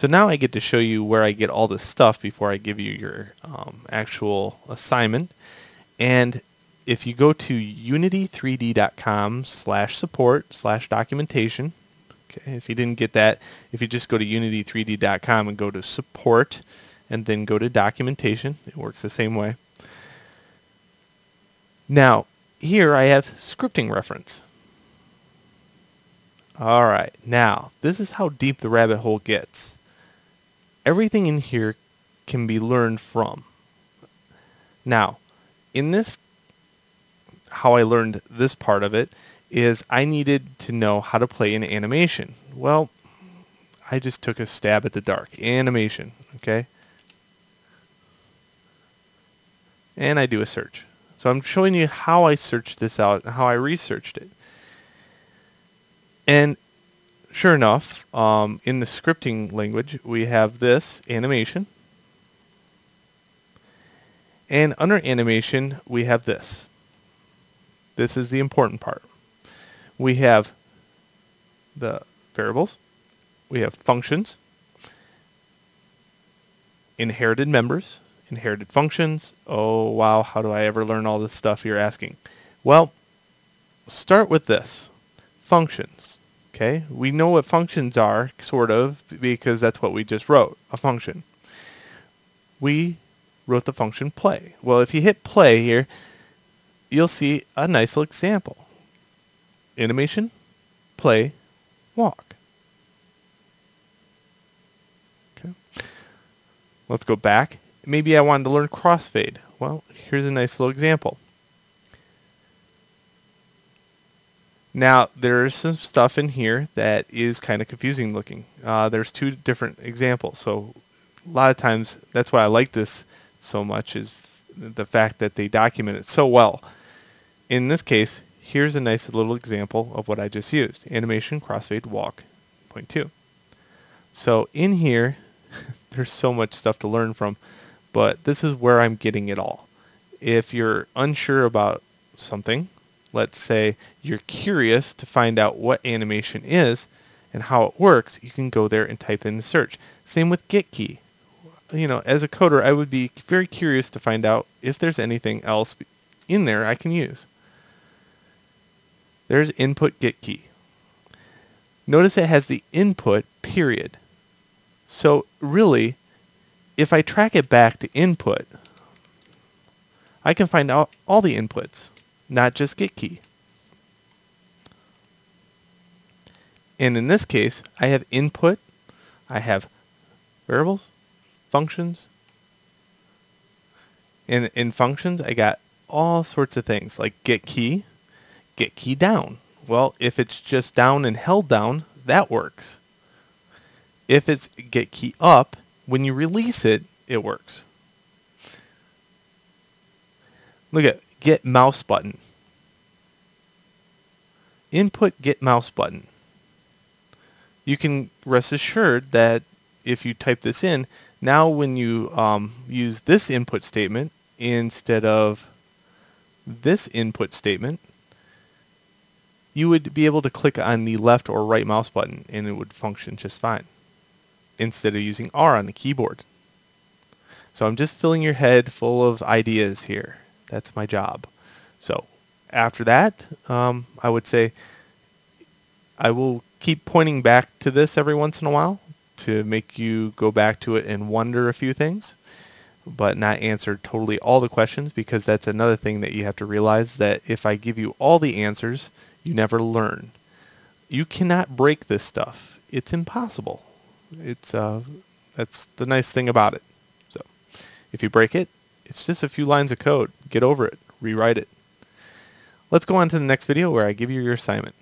So now I get to show you where I get all this stuff before I give you your actual assignment. And if you go to unity3d.com/support/documentation, okay, if you didn't get that, if you just go to unity3d.com and go to support and then go to documentation, it works the same way. Now, here I have scripting reference. Alright, now, this is how deep the rabbit hole gets. Everything in here can be learned from. Now, in this, how I learned this part of it is I needed to know how to play an animation. Well, I just took a stab at the dark. Animation, okay? And I do a search. So I'm showing you how I searched this out and how I researched it. And sure enough, in the scripting language, we have this animation. And under animation, we have this. This is the important part. We have the variables. We have functions. Inherited members. Inherited functions. Oh, wow, how do I ever learn all this stuff you're asking? Well, start with this. Functions. Okay, we know what functions are, sort of, because that's what we just wrote, a function. We wrote the function play. Well, if you hit play here, you'll see a nice little example. Animation, play, walk. Okay. Let's go back. Maybe I wanted to learn crossfade. Well, here's a nice little example. Now, there's some stuff in here that is kind of confusing looking. There's two different examples. So a lot of times, that's why I like this so much, is the fact that they document it so well. In this case, here's a nice little example of what I just used. Animation, crossfade, walk, point 2. So in here, there's so much stuff to learn from, but this is where I'm getting it all. If you're unsure about something, let's say you're curious to find out what animation is and how it works, you can go there and type in the search. Same with get key. You know, as a coder, I would be very curious to find out if there's anything else in there I can use. There's input get key. Notice it has the input period. So really, if I track it back to input, I can find out all the inputs, not just get key. And in this case, I have input, I have variables, functions, and in functions I got all sorts of things like get key down. Well, if it's just down and held down, that works. If it's get key up, when you release it, it works. Look at get mouse button. Input get mouse button. You can rest assured that if you type this in, now when you use this input statement instead of this input statement, you would be able to click on the left or right mouse button and it would function just fine instead of using R on the keyboard. So I'm just filling your head full of ideas here. That's my job. So after that, I would say I will keep pointing back to this every once in a while to make you go back to it and wonder a few things, but not answer totally all the questions, because that's another thing that you have to realize, that if I give you all the answers, you never learn. You cannot break this stuff. It's impossible. It's that's the nice thing about it. So if you break it, it's just a few lines of code. Get over it. Rewrite it. Let's go on to the next video where I give you your assignment.